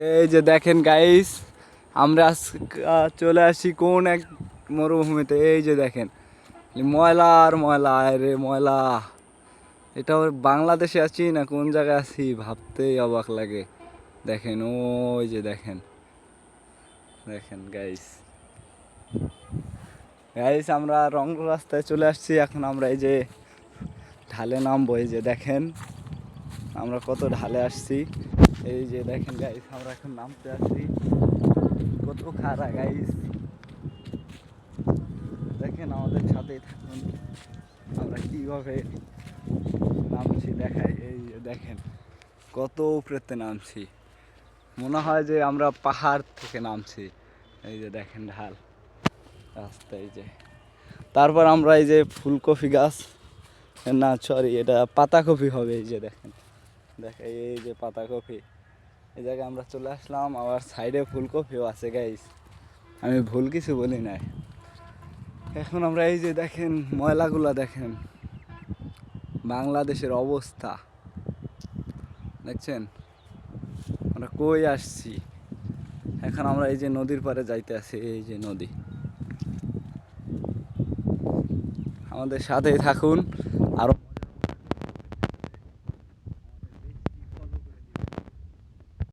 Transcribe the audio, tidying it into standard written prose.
এই যে দেখেন গাইস, আমরা চলে আসি কোন এক মরুভূমিতে। এই যে দেখেন ময়লা আর ময়লা, আরে ময়লা। এটা বাংলাদেশে আছি না কোন জায়গায় আছি ভাবতেই অবাক লাগে। দেখেন ওই যে দেখেন, দেখেন গাইস, গাইস আমরা রং রাস্তায় চলে আসছি। এখন আমরা এই যে ঢালে নামবো। এই যে দেখেন আমরা কত ঢালে আসছি। এই যে দেখেন গাইস, আমরা এখন নামতে আসছি। কত খাড়া গাইস, দেখেন আমাদের সাথেই থাকুন। আমরা কীভাবে নামছি দেখাই। এই যে দেখেন কত উপরেতে নামছি, মনে হয় যে আমরা পাহাড় থেকে নামছি। এই যে দেখেন ঢাল রাস্তা। এই যে তারপর আমরা এই যে ফুলকপি গাছ, না সরি এটা পাতাকপি হবে। এই যে দেখেন, দেখেন এই যে পাতাকপি, এই জায়গায় আমরা চলে আসলাম। আবার সাইডে ফুলকপিও আছে গাইস, আমি ভুল কিছু বলি নাই। এখন আমরা এই যে দেখেন ময়লাগুলা দেখেন, বাংলাদেশের অবস্থা দেখছেন। আমরা কই আসছি, এখন আমরা এই যে নদীর পাড়ে যাইতে আছি। এই যে নদী, আমাদের সাথেই থাকুন। আরো